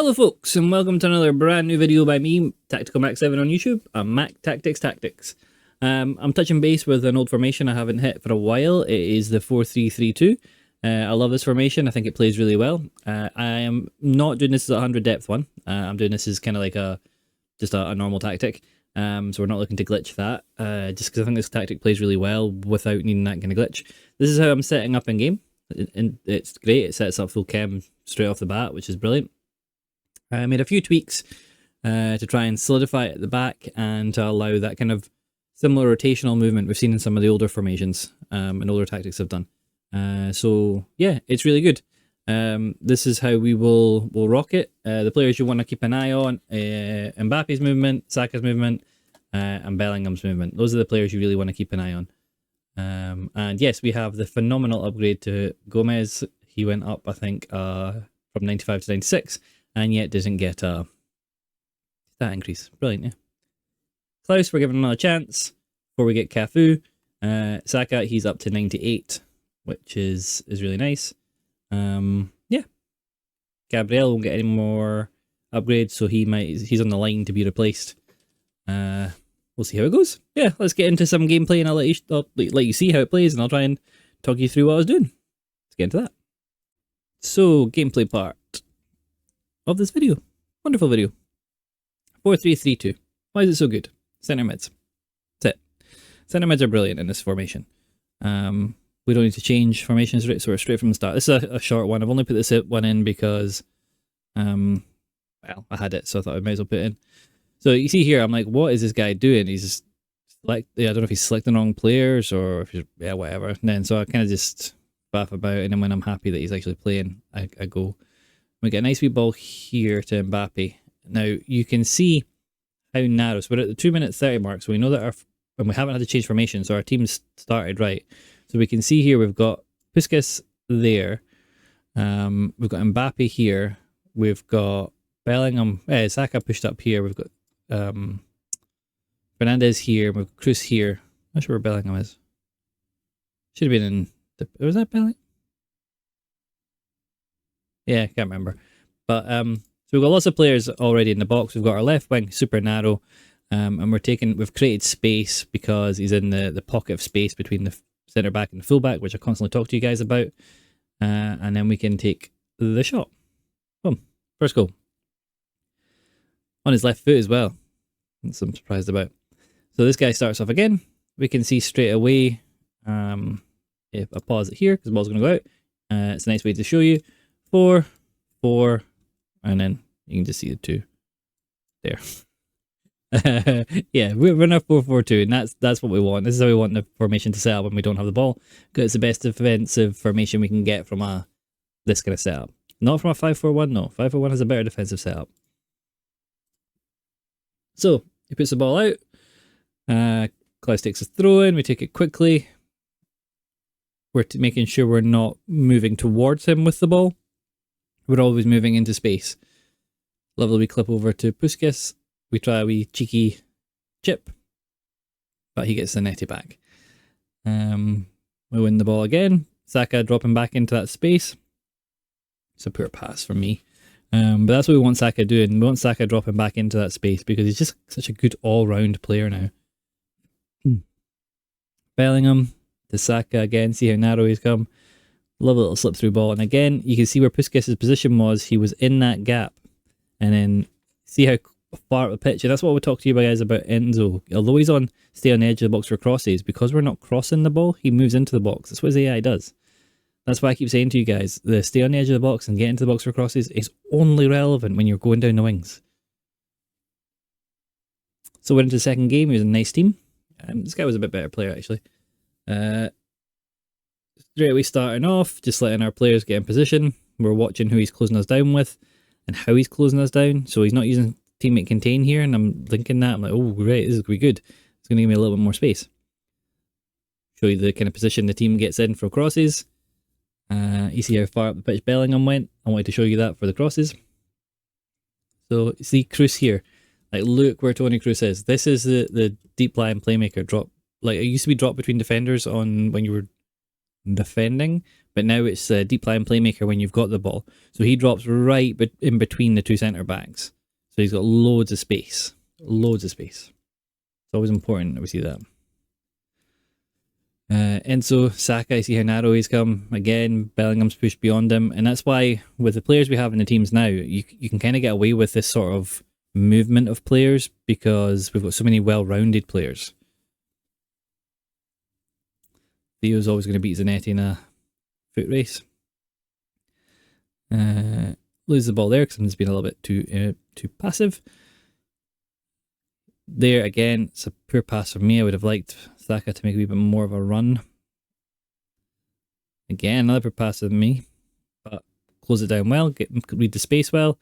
Hello folks, and welcome to another brand new video by me, Tactical Mac 7 on YouTube. I'm Mac Tactics. I'm touching base with an old formation I haven't hit for a while. It is the 4-3-3-2. I love this formation. I think it plays really well. I am not doing this as a 100 depth one. I'm doing this as kind of like just a normal tactic. So we're not looking to glitch that, just because I think this tactic plays really well without needing that kind of glitch. This is how I'm setting up in game, and it's great. It sets up full chem straight off the bat, which is brilliant. I made a few tweaks to try and solidify it at the back and to allow that kind of similar rotational movement we've seen in some of the older formations and older tactics have done. So yeah, it's really good. This is how we'll rock it. The players you want to keep an eye on: Mbappe's movement, Saka's movement, and Bellingham's movement. Those are the players you really want to keep an eye on. And yes, we have the phenomenal upgrade to Gomez. He went up, I think, from 95 to 96. And yet doesn't get that increase. Brilliant, yeah. Klaus, we're giving him another chance before we get Cafu. Saka, he's up to 98, which is really nice. Yeah. Gabriel won't get any more upgrades, so he's on the line to be replaced. We'll see how it goes. Yeah, let's get into some gameplay, and I'll let you see how it plays, and I'll try and talk you through what I was doing. Let's get into that. So, gameplay part of this video. Wonderful video. 4-3-3-2. Why is it so good? Centre mids. That's it. Centre mids are brilliant in this formation. We don't need to change formations, so we're straight from the start. This is a short one. I've only put this one in because well, I had it, so I thought I might as well put it in. So you see here, I'm like, what is this guy doing? He's I don't know if he's selecting the wrong players or if he's, yeah, whatever. And then so I kind of just faff about, and then when I'm happy that he's actually playing, I go. We get a nice wee ball here to Mbappe. Now, you can see how narrow. So we're at the 2-minute 30 mark, so we know that and we haven't had to change formation, so our team's started right. So we can see here we've got Puskas there. We've got Mbappe here. We've got Bellingham, Saka pushed up here. We've got Fernandez here. We've got Cruz here. Not sure where Bellingham is. Should have been in was that Bellingham? Yeah, I can't remember. But so we've got lots of players already in the box. We've got our left wing super narrow, and we've created space because he's in the pocket of space between the centre back and the full back, which I constantly talk to you guys about. And then we can take the shot. Boom. First goal. On his left foot as well. That's I'm surprised about. So this guy starts off again. We can see straight away, if I pause it here, because the ball's going to go out. It's a nice way to show you. 4, 4, and then you can just see the 2 there. Yeah, we're in a 4-4-2, and that's what we want. This is how we want the formation to set up when we don't have the ball, because it's the best defensive formation we can get from this kind of setup. Not from a 5-4-1, no. 5-4-1 has a better defensive setup. So he puts the ball out. Klaus takes a throw in. We take it quickly. We're making sure we're not moving towards him with the ball. We're always moving into space. Lovely wee clip over to Puskas. We try a wee cheeky chip, but he gets the netty back. We win the ball again. Saka dropping back into that space. It's a poor pass from me. But that's what we want Saka doing. We want Saka dropping back into that space because he's just such a good all-round player now. Bellingham to Saka again. See how narrow he's come. Love a little slip through ball. And again, you can see where Puskas' position was. He was in that gap. And then see how far up the pitch. And that's what we talked to you guys about Enzo. Although he's stay on the edge of the box for crosses, because we're not crossing the ball, he moves into the box. That's what his AI does. That's why I keep saying to you guys, the stay on the edge of the box and get into the box for crosses is only relevant when you're going down the wings. So we're into the second game. He was a nice team. This guy was a bit better player, actually. Straight away starting off, just letting our players get in position. We're watching who he's closing us down with and how he's closing us down. So he's not using teammate contain here, and I'm thinking that. I'm like, oh, great, this is going to be good. It's going to give me a little bit more space. Show you the kind of position the team gets in for crosses. You see how far up the pitch Bellingham went. I wanted to show you that for the crosses. So see Cruz here. Like, look where Toni Kroos is. This is the deep line playmaker drop. Like, it used to be drop between defenders when you were defending, but but now it's a deep line playmaker when you've got the ball. So he drops right in between the two centre backs. So he's got loads of space. Loads of space. It's always important that we see that. Enzo, Saka, I see how narrow he's come. Again, Bellingham's pushed beyond him. And that's why, with the players we have in the teams now, you can kind of get away with this sort of movement of players because we've got so many well-rounded players. Theo's always going to beat Zanetti in a foot race. Lose the ball there because he's been a little bit too passive. There again, it's a poor pass from me. I would have liked Saka to make a wee bit more of a run. Again, another poor pass from me, but close it down well, read the space well.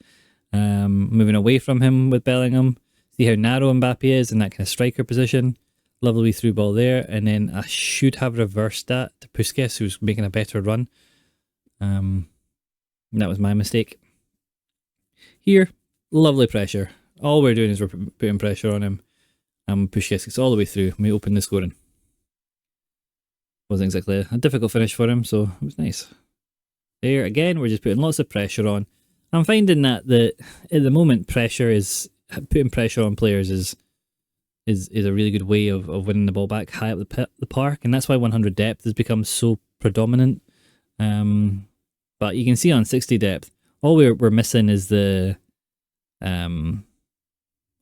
Moving away from him with Bellingham. See how narrow Mbappe is in that kind of striker position. Lovely through ball there, and then I should have reversed that to Puskas, who's making a better run. That was my mistake. Here, lovely pressure. All we're doing is we're putting pressure on him. Puskas gets all the way through. We open the scoring. Wasn't exactly a difficult finish for him, so it was nice. There again, we're just putting lots of pressure on. I'm finding that at the moment, putting pressure on players is a really good way of winning the ball back high up the park, and that's why 100 depth has become so predominant. But you can see on 60 depth, all we're missing is the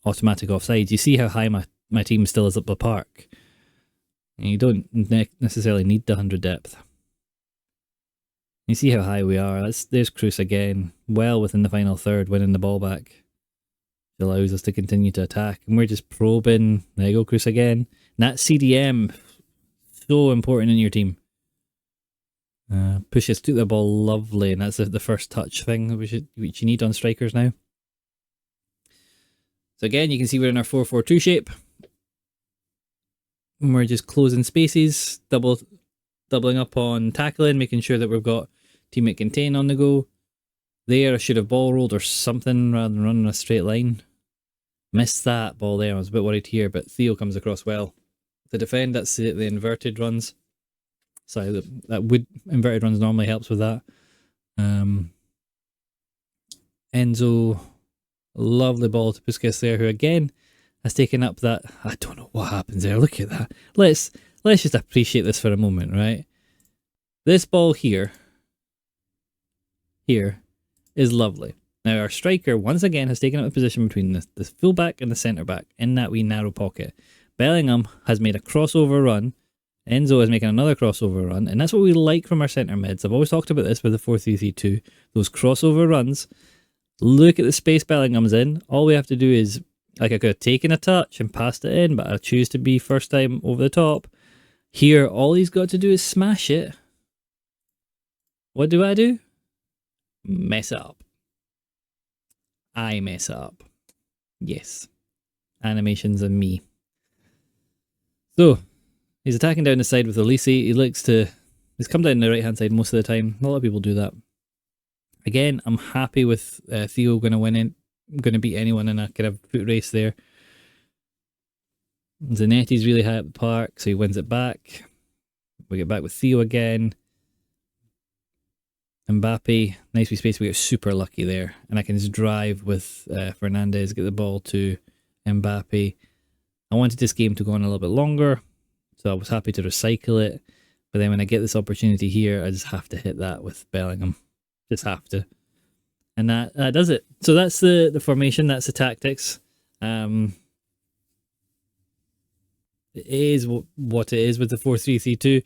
automatic offside. You see how high my team still is up the park. And you don't necessarily need the 100 depth. You see how high we are. There's Kroos again, well within the final third, winning the ball back. It allows us to continue to attack. And we're just probing. There you go, Kroos again. And that CDM, so important in your team. Pushes took the ball lovely, and that's the first touch thing which you need on strikers now. So again, you can see we're in our 4-4-2 shape. And we're just closing spaces, doubling up on tackling, making sure that we've got teammate contain on the go. There, I should have ball rolled or something rather than running a straight line. Missed that ball there. I was a bit worried here, but Theo comes across well. To defend, that's the inverted runs. Sorry, inverted runs normally helps with that. Enzo, lovely ball to Puskas there, who again has taken up that. I don't know what happens there. Look at that. Let's just appreciate this for a moment, right? This ball here is lovely. Now our striker once again has taken up a position between the fullback and the centre back in that wee narrow pocket. Bellingham has made a crossover run. Enzo is making another crossover run, and that's what we like from our centre mids. I've always talked about this with the 4-3-3-2. Those crossover runs. Look at the space Bellingham's in. All we have to do is, like, I could have taken a touch and passed it in, but I choose to be first time over the top. Here, all he's got to do is smash it. What do? Mess it up. I mess it up. Yes. Animations and me. So, he's attacking down the side with Elise. He's come down the right hand side most of the time. A lot of people do that. Again, I'm happy with Theo going to beat anyone in a kind of foot race there. Zanetti's really high up the park, so he wins it back. We get back with Theo again. Mbappe, nice wee space. We get super lucky there. And I can just drive with Fernandez, get the ball to Mbappe. I wanted this game to go on a little bit longer, so I was happy to recycle it. But then when I get this opportunity here, I just have to hit that with Bellingham. Just have to. And that does it. So that's the formation, that's the tactics. It is what it is with the 4-3-3-2.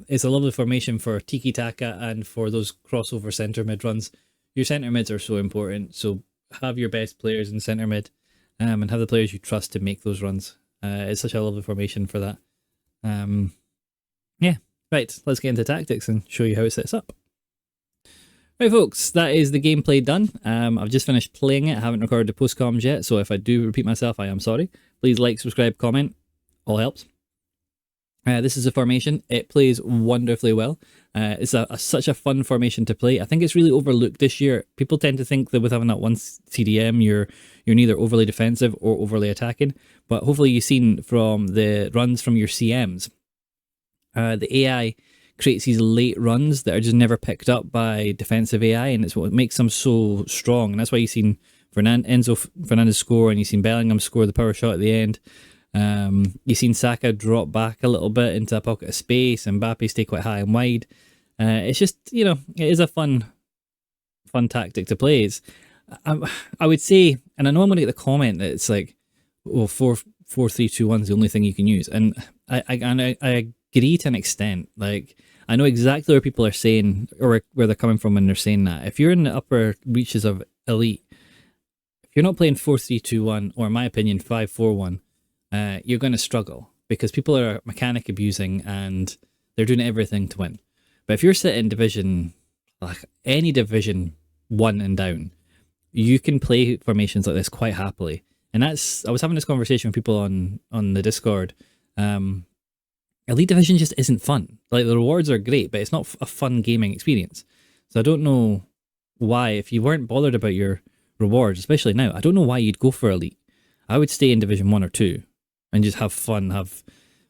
It's a lovely formation for tiki-taka and for those crossover centre mid runs. Your centre mids are so important, so have your best players in centre mid and have the players you trust to make those runs. It's such a lovely formation for that. Yeah, right, let's get into tactics and show you how it sets up. Right folks, that is the gameplay done. I've just finished playing it. I haven't recorded the post-comms yet, so if I do repeat myself, I am sorry. Please like, subscribe, comment. All helps. This is a formation. It plays wonderfully well. It's such a fun formation to play. I think it's really overlooked this year. People tend to think that with having that one CDM, you're neither overly defensive or overly attacking. But hopefully you've seen from the runs from your CMs, the AI creates these late runs that are just never picked up by defensive AI, and it's what makes them so strong. And that's why you've seen Enzo Fernandez score, and you've seen Bellingham score the power shot at the end. You've seen Saka drop back a little bit into a pocket of space, and Mbappe stay quite high and wide. It's just, it is a fun tactic to play. I would say, and I know I'm going to get the comment that it's like, well, 4-3-2-1 is the only thing you can use, and I agree to an extent. Like, I know exactly where people are saying, or where they're coming from when they're saying that. If you're in the upper reaches of elite, if you're not playing 4-3-2-1, or in my opinion 5-4-1, you're going to struggle because people are mechanic abusing and they're doing everything to win. But if you're sitting division, like any division 1 and down, you can play formations like this quite happily. And I was having this conversation with people on the Discord. Elite Division just isn't fun. Like, the rewards are great, but it's not a fun gaming experience. So I don't know why, if you weren't bothered about your rewards, especially now, I don't know why you'd go for Elite. I would stay in Division 1 or 2 and just have fun, have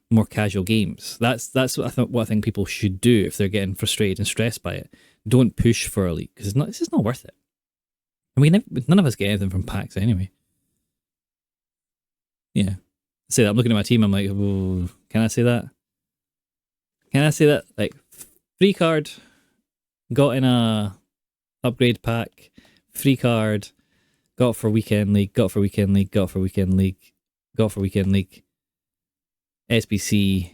more casual games. That's what I think people should do if they're getting frustrated and stressed by it. Don't push for Elite, because it's just not worth it. I mean, none of us get anything from packs anyway. Yeah. Say that. I'm looking at my team, I'm like, oh, can I say that? Can I say that? Like, free card, got in a upgrade pack, free card, got for weekend league, got for weekend league, got for weekend league, got for weekend league, SBC,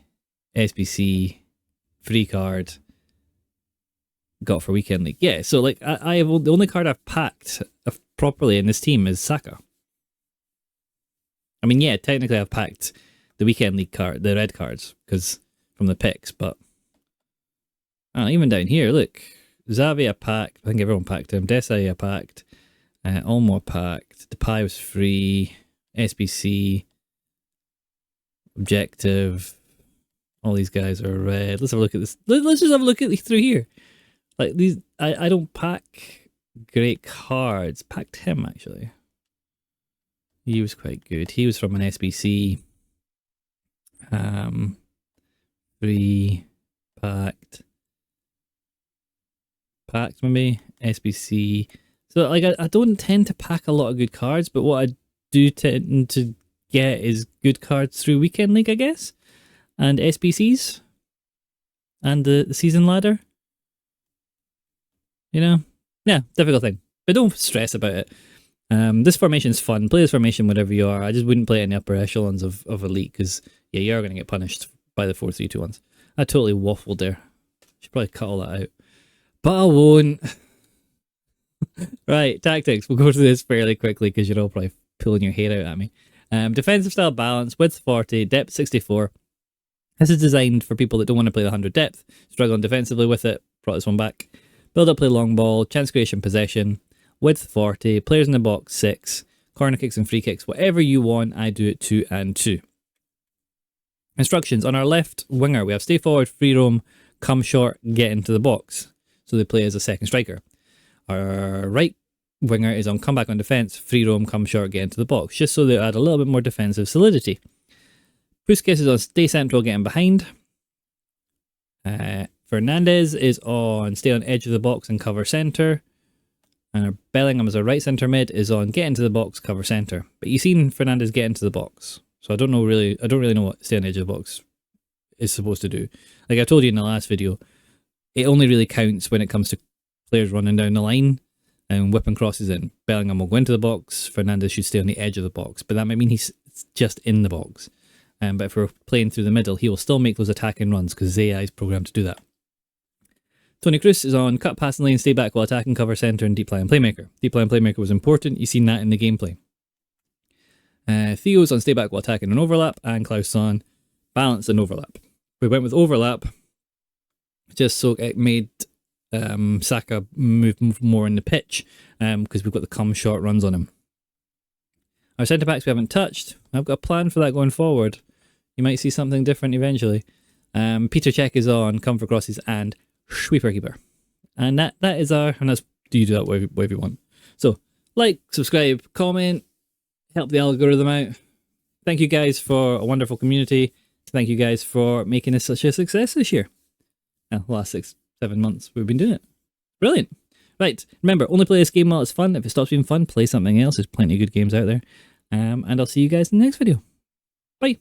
free card, got for weekend league. Yeah, so like I have the only card I've packed properly in this team is Saka. I mean, yeah, technically I've packed the weekend league card, the red cards, because from the picks, but even down here, look, Xavi I packed. I think everyone packed him. Desai I packed. Olmo packed. Depay was free. SBC, Objective. All these guys are red. Let's have a look at this. Let's just have a look at through here. Like these, I don't pack great cards. Packed him actually. He was quite good. He was from an SBC. Free, packed maybe, SBC. So like I don't tend to pack a lot of good cards, but what I do tend to get is good cards through Weekend League, I guess, and SBCs, and the season ladder. Yeah, difficult thing, but don't stress about it. This formation's fun. Play this formation whatever you are. I just wouldn't play it in the upper echelons of Elite, because yeah, you are going to get punished by the 4-3-2-1s. I totally waffled there. Should probably cut all that out, but I won't. Right, tactics. We'll go through this fairly quickly because you're all probably pulling your hair out at me. Defensive style balance, width 40, depth 64. This is designed for people that don't want to play the 100 depth, struggling defensively with it. Brought this one back. Build up, play long ball, chance creation, possession. Width 40, players in the box 6, corner kicks and free kicks, whatever you want. I do it 2 and 2. Instructions: on our left winger, we have stay forward, free roam, come short, get into the box. So they play as a second striker. Our right winger is on come back on defence, free roam, come short, get into the box, just so they add a little bit more defensive solidity. Busquets is on stay central, getting behind. Fernandez is on stay on edge of the box and cover centre. And our Bellingham as our right centre mid is on get into the box, cover centre. But you've seen Fernandez get into the box, so I don't really know what stay on edge of the box is supposed to do. Like I told you in the last video, it only really counts when it comes to players running down the line and whipping crosses in. Bellingham will go into the box, Fernandez should stay on the edge of the box, but that might mean he's just in the box. But if we're playing through the middle, he will still make those attacking runs because AI is programmed to do that. Toni Kroos is on cut, pass and lane, stay back while attacking, cover centre, and deep line playmaker. Deep line playmaker was important, you've seen that in the gameplay. Theo's on stay back while attacking and overlap, and Klaus on balance and overlap. We went with overlap just so it made Saka move more in the pitch, because we've got the come short runs on him. Our centre backs we haven't touched. I've got a plan for that going forward. You might see something different eventually. Peter Cech is on come for crosses and sweeper keeper, and that is our, and that's, you do that wherever you want. So like, subscribe, comment, help the algorithm out. Thank you guys for a wonderful community. Thank you guys for making this such a success this year. the last 6-7 months we've been doing it. Brilliant. Right, remember, only play this game while it's fun. If it stops being fun, play something else. There's plenty of good games out there. And I'll see you guys in the next video. Bye.